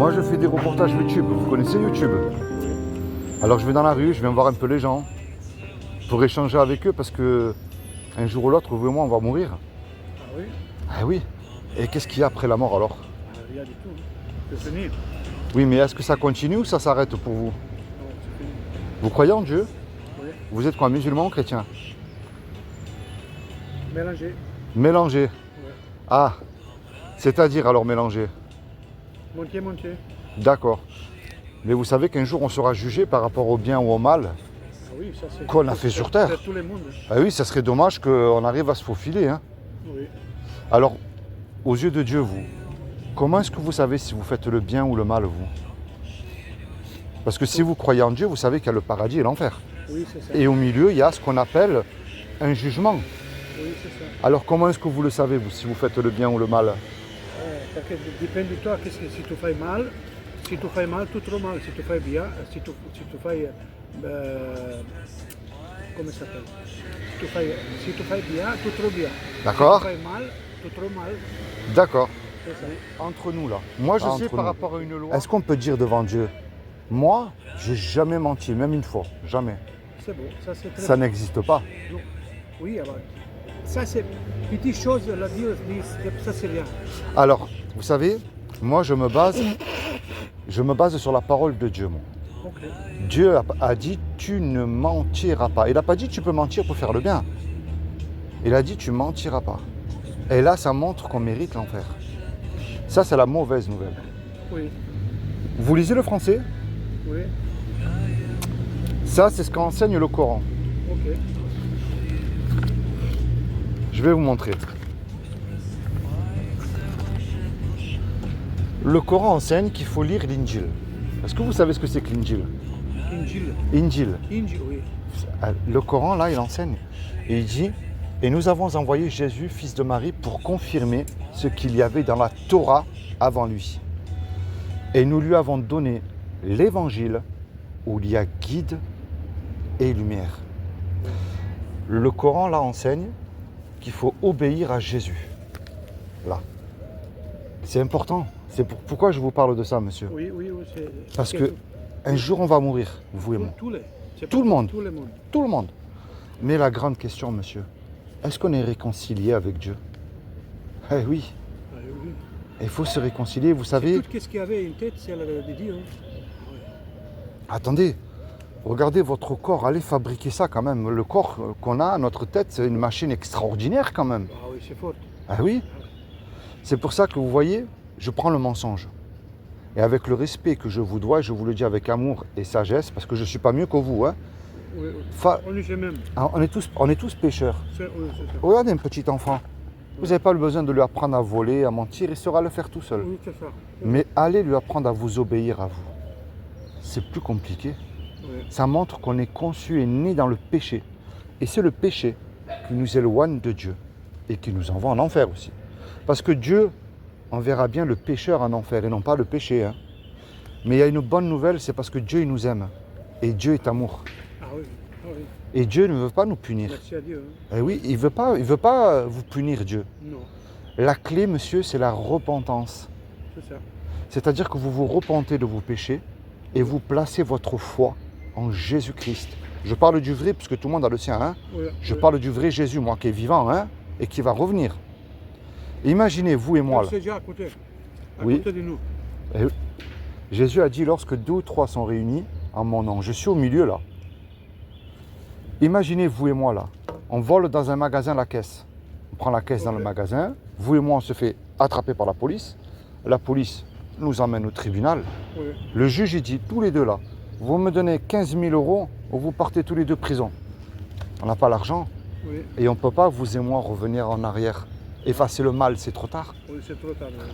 Moi, je fais des reportages YouTube. Vous connaissez YouTube? Alors, je vais dans la rue, je viens voir un peu les gens pour échanger avec eux parce que un jour ou l'autre, vous et moi, on va mourir. Ah oui? Ah oui. Et qu'est-ce qu'il y a après la mort alors? Rien du tout. C'est fini. Oui, mais est-ce que ça continue ou ça s'arrête pour vous? Non, c'est fini. Vous croyez en Dieu? Oui. Vous êtes quoi, musulman ou chrétien? Mélangé. Mélangé. Ouais. Ah, c'est-à-dire alors mélangé. Moitié. D'accord. Mais vous savez qu'un jour on sera jugé par rapport au bien ou au mal Ah oui, ça c'est. qu'on a fait sur Terre. C'est tout le monde. Ah oui, ça serait dommage qu'on arrive à se faufiler. Hein. Oui. Alors, aux yeux de Dieu, vous, comment est-ce que vous savez si vous faites le bien ou le mal, vous? Parce que si vous croyez en Dieu, vous savez qu'il y a le paradis et l'enfer. Oui, c'est ça. Et au milieu, il y a ce qu'on appelle un jugement. Oui, c'est ça. Alors comment est-ce que vous le savez, vous, si vous faites le bien ou le mal? Parce que dépend de toi, qu'est-ce que si tu fais mal, tu trop mal. Si tu fais bien, si tu fais. Comment ça s'appelle? Si tu fais bien, tu trop bien. D'accord? Si tu fais mal, tu trop mal. D'accord. C'est ça. Entre nous là. Moi je sais Entre par nous. rapport à une loi. Est-ce qu'on peut dire devant Dieu, moi, j'ai jamais menti, même une fois, jamais. C'est bon, ça c'est très Ça bien. n'existe pas. Non. Oui, alors, ça c'est petite chose, la Dieu dit, ça c'est rien. Alors, vous savez, moi je me base sur la parole de Dieu. Moi. Ok. Dieu a dit, tu ne mentiras pas. Il n'a pas dit, tu peux mentir pour faire le bien. Il a dit, tu mentiras pas. Et là, ça montre qu'on mérite l'enfer. Ça, c'est la mauvaise nouvelle. Oui, Vous lisez le français? oui, Ça, c'est ce qu'enseigne le Coran. ok. Je vais vous montrer. Le Coran enseigne qu'il faut lire l'Injil. Est-ce que vous savez ce que c'est que l'Injil? Injil. Injil. Injil, oui. Le Coran, là, il enseigne. Et il dit, et nous avons envoyé Jésus, fils de Marie, pour confirmer ce qu'il y avait dans la Torah avant lui. Et nous lui avons donné l'évangile où il y a guide et lumière. Le Coran, là, enseigne qu'il faut obéir à Jésus. Là. C'est important. Pourquoi je vous parle de ça, monsieur? Oui, c'est. Parce que un jour, on va mourir, vous et moi. C'est Tout le monde. Tout le monde. Tout le monde. Mais la grande question, monsieur, est-ce qu'on est réconcilié avec Dieu? Eh oui, Ah, oui. il faut se réconcilier, vous savez. Tout ce qu'il y avait une tête, c'est la de Dieu. Attendez, regardez votre corps, allez fabriquer ça quand même. Le corps qu'on a, notre tête, c'est une machine extraordinaire quand même. Ah oui, c'est fort. Ah oui. C'est pour ça que vous voyez, je prends le mensonge. Et avec le respect que je vous dois, je vous le dis avec amour et sagesse, parce que je ne suis pas mieux que vous. Hein. Oui, oui. Fa- On est chez même. on est tous pécheurs. Oui, c'est ça. Regardez un petit enfant. Vous n'avez pas le besoin de lui apprendre à voler, à mentir, il saura le faire tout seul. Oui, c'est ça. Mais allez lui apprendre à vous obéir à vous. C'est plus compliqué. Oui. Ça montre qu'on est conçu et né dans le péché. Et c'est le péché qui nous éloigne de Dieu et qui nous envoie en enfer aussi. Parce que Dieu enverra bien le pécheur en enfer et non pas le péché. Hein. Mais il y a une bonne nouvelle, c'est parce que Dieu il nous aime. Et Dieu est amour. Ah oui, ah oui. Et Dieu ne veut pas nous punir. Merci à Dieu. Hein. Eh oui, il veut pas vous punir, Dieu. Non, La clé, monsieur, c'est la repentance. c'est ça. C'est-à-dire que vous vous repentez de vos péchés et vous placez votre foi en Jésus-Christ. Je parle du vrai, puisque tout le monde a le sien. Hein. Oui, Je oui. parle du vrai Jésus, moi, qui est vivant hein, et qui va revenir. Imaginez, vous et moi, là. C'est déjà à côté. À Oui. côté de nous. Et Jésus a dit, lorsque 2 ou 3 sont réunis en mon nom, je suis au milieu, là. Imaginez, vous et moi, là. On vole dans un magasin la caisse. On prend la caisse dans le magasin. Vous et moi, on se fait attraper par la police. La police nous emmène au tribunal. Oui. Le juge, il dit, tous les deux, là, vous me donnez 15 000 € ou vous partez tous les deux prison. On n'a pas l'argent. Oui, Et on ne peut pas, vous et moi, revenir en arrière. Effacer le mal, c'est trop tard. oui, c'est trop tard. Oui.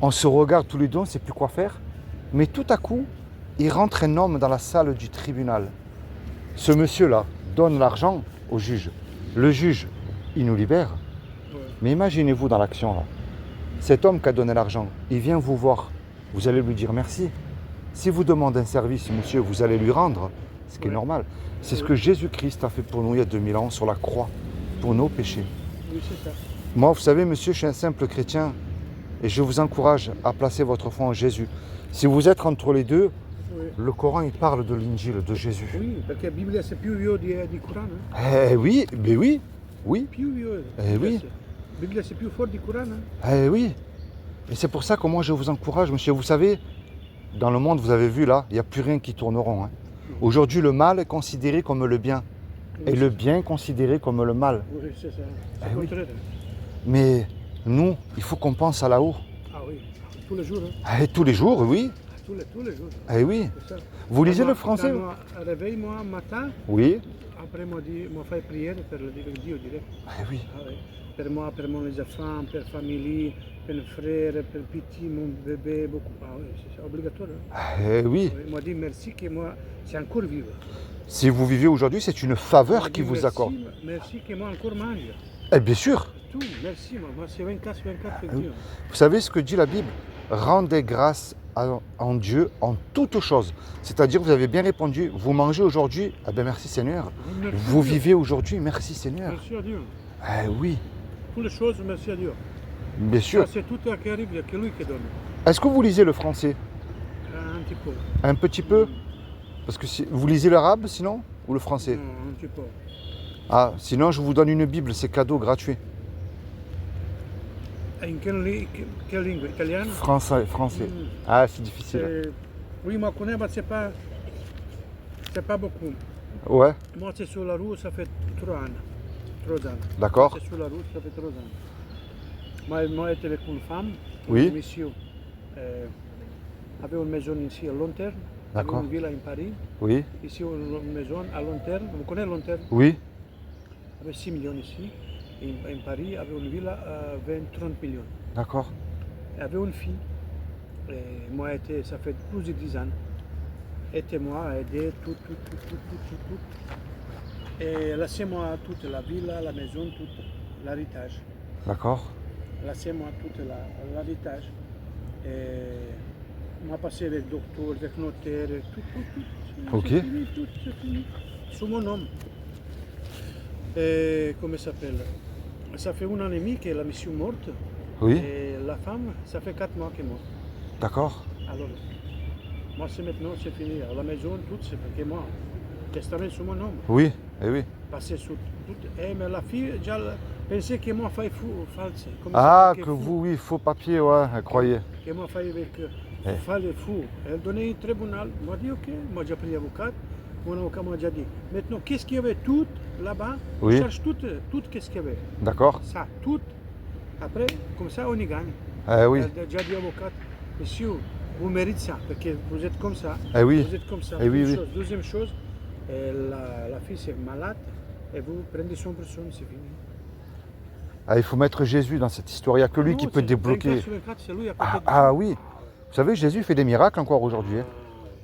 On se regarde tous les deux, on ne sait plus quoi faire. Mais tout à coup, il rentre un homme dans la salle du tribunal. Ce monsieur-là donne l'argent au juge. Le juge, il nous libère. Oui. Mais imaginez-vous dans l'action, là. Cet homme qui a donné l'argent, il vient vous voir. Vous allez lui dire merci. Si vous demandez un service, monsieur, vous allez lui rendre. Ce qui est Oui. normal. C'est ce que Jésus-Christ a fait pour nous il y a 2000 ans sur la croix, pour nos péchés. Oui, c'est ça. Moi, vous savez, monsieur, je suis un simple chrétien. Et je vous encourage à placer votre foi en Jésus. Si vous êtes entre les deux, Oui. le Coran, il parle de l'Injil, de Jésus. Oui, perché la Bibbia c'est più vieux du Coran. Hein? Eh oui, mais oui, oui, Più vieux. Eh oui. La Bibbia c'est più fort du Coran. Hein? eh oui. Et c'est pour ça que moi je vous encourage, monsieur. Vous savez, dans le monde, vous avez vu là, il n'y a plus rien qui tourne rond. Hein. Aujourd'hui, le mal est considéré comme le bien. Et le bien considéré comme le mal. Oui, c'est ça. C'est Eh le oui. contraire. Mais nous, il faut qu'on pense à là-haut. Ah oui, tous les jours. Hein? Eh, tous les jours, oui. Tous les jours. Eh oui. C'est ça. Vous lisez Quand le moi- français? Quand moi réveille moi matin, Oui. après moi fait prière pour le dire Dieu direct. Eh oui. Ah oui. Per moi, per mon les enfants, per famille, per le frère, per petit, mon bébé, beaucoup. Ah oui, c'est obligatoire. Hein? Eh oui. Oui, moi dit merci que moi, c'est encore vivre. Si vous vivez aujourd'hui, c'est une faveur Moi, qu'il dit vous merci, accorde. Merci que moi encore mange. Eh bien sûr. Tout, merci. Moi c'est 24 sur 24 avec Dieu. Vous savez ce que dit la Bible? Rendez grâce en Dieu en toutes choses. C'est-à-dire, vous avez bien répondu, vous mangez aujourd'hui, eh bien merci Seigneur. Merci Vous à Dieu. vivez aujourd'hui, merci Seigneur. Merci à Dieu. Eh oui, Toutes les choses, merci à Dieu. bien sûr. Ça, c'est tout qui arrive, il n'y a que lui qui donne. Est-ce que vous lisez le français? Un petit peu. Un petit peu? Parce que vous lisez l'arabe sinon? Ou le français? Non, un petit peu. Ah, sinon je vous donne une Bible, c'est cadeau gratuit. In quelle langue? Italiano? Français. Mm. Ah, c'est difficile. Oui, moi, je connais, mais c'est pas beaucoup. Ouais, Moi, c'est sur la route, ça fait 3 ans. 3 ans. d'accord. C'est sur la route, ça fait 3 ans. Moi, j'étais avec une femme, Oui. un monsieur, avait une maison ici à Lanterne, avait D'accord. une villa en Paris, Oui, ici une maison à Lanterne. Vous connaissez Lanterne? oui, Avait 6 millions ici. En Paris, avait une villa à 20-30 millions. d'accord. Elle avait une fille. Et moi, ça fait plus de 10 ans. Et moi, aidé tout. Et laissez-moi toute la villa, la maison, tout l'héritage. D'accord. Laissez-moi tout l'héritage. Et moi, passé avec le docteur, avec le notaire, tout. Ok. C'est fini, tout, c'est fini. Sous mon nom. Et comment ça s'appelle? Ça fait 1 an et demi que la mission est morte. Oui, Et la femme, ça fait 4 mois qu'elle est morte. d'accord. Alors, moi, c'est maintenant, c'est fini. Alors, la maison, tout, c'est parce que moi, testament sur mon nom. Oui, eh oui. Passé sur tout. Et mais la fille, déjà, pensait que moi, fait fou, false. Comme Ah, ça, que fou. vous, oui, faux papier, ouais, croyez. Que moi, fait avec Eh. fallait fou. Elle donnait un tribunal. Moi, dit ok. Moi, j'ai pris l'avocat. Mon avocat m'a déjà dit. Maintenant, qu'est-ce qu'il y avait tout là-bas? Oui. On cherche tout, qu'est-ce qu'il y avait. D'accord. Ça, tout. Après, comme ça, on y gagne. Eh oui, Elle a déjà dit avocat, monsieur, vous méritez ça, parce que vous êtes comme ça. eh oui. Vous êtes comme ça. Eh oui, Une oui. chose. Deuxième chose, la fille est malade et vous prenez son personne, c'est fini. Ah, il faut mettre Jésus dans cette histoire. Il n'y a que lui Non, qui peut c'est débloquer. 24 sur 24, c'est lui à côté Ah, de ah vous. oui. Vous savez, Jésus fait des miracles encore aujourd'hui. Hein.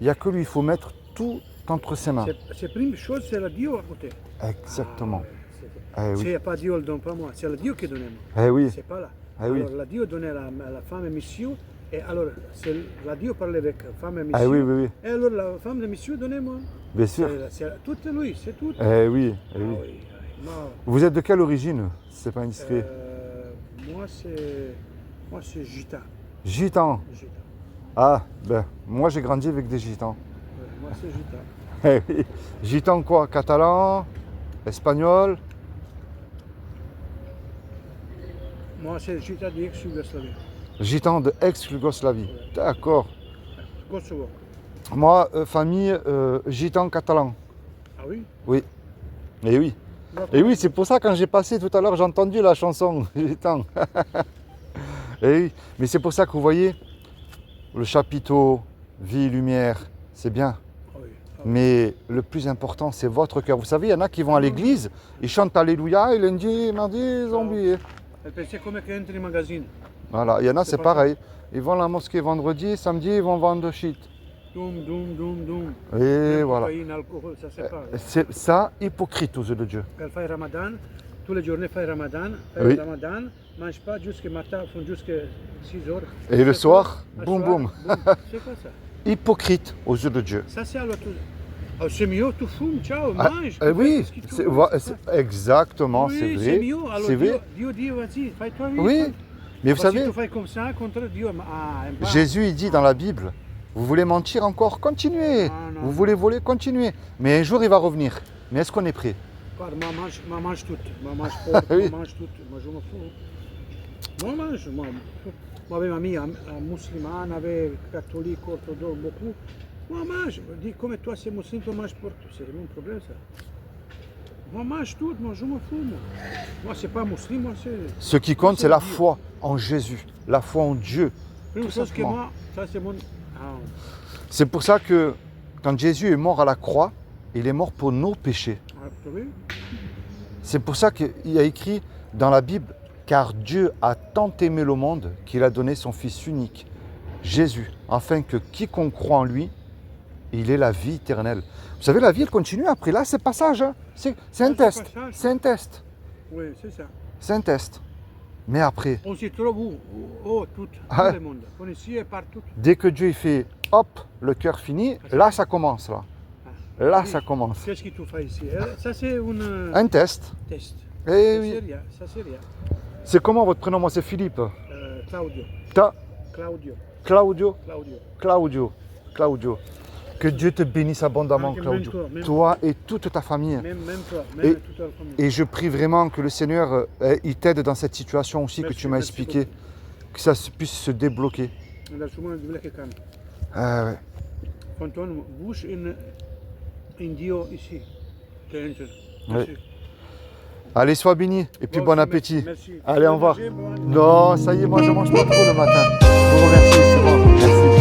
Il n'y a que lui, il faut mettre tout entre ses mains. C'est la première chose, c'est le Dieu à côté. Exactement. Ah, Eh c'est oui. pas Dieu le donne pas moi, c'est le Dieu qui donne moi. Eh oui. C'est pas là. Eh oui. Alors, le Dieu donnait à la femme et monsieur, et alors, c'est la Dieu parlait avec la femme et monsieur. Eh oui, oui, oui. Et alors, la femme et monsieur donnait moi. Bien sûr. C'est tout lui, c'est tout. Eh oui, eh Ah oui. oui, moi, Vous êtes de quelle origine? C'est pas indiscret. moi, c'est gitan. Gitan. Gitan. Ah, ben, moi j'ai grandi avec des gitans. Moi, c'est gitan. Eh oui. Gitan quoi? Catalan? Espagnol? Moi, c'est gitan d'ex-Yougoslavie. Gitan de ex-Yougoslavie. D'accord. Kosovo. Moi, famille gitan catalan. Ah oui? Oui. Et oui. Et oui, c'est pour ça quand j'ai passé tout à l'heure, j'ai entendu la chanson Gitan. Et oui, mais c'est pour ça que vous voyez, le chapiteau, vie, lumière, c'est bien. Ah oui. Mais le plus important, c'est votre cœur. Vous savez, il y en a qui vont à l'église, ils chantent Alléluia, et lundi, mardi, ils ont oublié. Elle pensait comme qu'elle entre dans le magazine. Voilà, il y en a, C'est c'est pas pareil. Ils vont à la mosquée vendredi, samedi, ils vont vendre shit. Doum, doum, doum, doum. Et Même voilà. cocaïne, alcool, ça c'est pas. C'est ça, hypocrite aux yeux de Dieu. Elle fait Ramadan, tous les journées fait Ramadan, Oui. Ramadan, mange pas jusqu'à matin, font jusqu'à 6 heures. Et le C'est soir, quoi? boum, soir, boum. C'est quoi ça? Hypocrite aux yeux de Dieu. Ça c'est alors tout. Oh, c'est mieux, tu fumes, ciao, Ah, mange. oui, tu fais c'est ce que tu veux, exactement, oui, c'est c'est vrai. mieux. Alors C'est vrai. Dieu dit, vas-y, fais-toi Oui, Mais vous Si savez, tu fais comme ça contre Dieu, aime pas. Jésus, il dit dans la Bible, vous voulez mentir encore, continuez. Non, Vous voulez voler, continuez. Mais un jour, il va revenir. Mais est-ce qu'on est prêt? Guarda, ma mange tout. Ma mange porco, Oui. ma mange tout. Ma je m'en fous. Moi, mange. Moi, avec ma mie, musulmane, avec catholique, orthodoxe, beaucoup. Moi, mange. Dis, comme toi, c'est musulman, tu manges pour tout. C'est mon problème, ça. Moi, mange tout. Moi, je m'en fous. Moi, c'est pas musulman, moi, c'est. Ce qui compte, c'est c'est la Dieu. foi en Jésus, la foi en Dieu. Une Tout chose que simplement. moi, ça, c'est mon. Ah, C'est pour ça que quand Jésus est mort à la croix, il est mort pour nos péchés. tu vois? C'est pour ça qu'il y a écrit dans la Bible, car Dieu a tant aimé le monde qu'il a donné son Fils unique, Jésus, afin que quiconque croit en lui, il ait la vie éternelle. Vous savez, la vie, elle continue après. Là, c'est passage. Hein. C'est un c'est test. passage. C'est un test. Oui, c'est ça. C'est un test. Mais après, On s'y trouve où? Oh, tout Ah. le monde. On est ici et partout. dès que Dieu il fait hop, le cœur fini, là, ça commence. Là, ça commence. Qu'est-ce que tu fais ici? Ça, c'est un Un test. test. Eh Ça, oui. c'est rien. Ça, c'est rien. C'est comment votre prénom? Moi, c'est Philippe. Claudio. Claudio. Claudio. Claudio. Que Dieu te bénisse abondamment, Même Claudio. toi, même Toi et toute ta famille. Même toi, Et- même toute la famille. Et je prie vraiment que le Seigneur, il t'aide dans cette situation aussi Merci, que tu m'as merci expliqué. Que ça puisse se débloquer. Nella sua mano di che canta. Ah ouais. Con ton bouche in Dio ici. T'entends? Oui. Merci. Allez, sois béni et puis bon appétit. Merci. Allez, au revoir. Manger, bon- Non, ça y est, moi je mange pas trop le matin. Je vous remercie, c'est bon. Merci.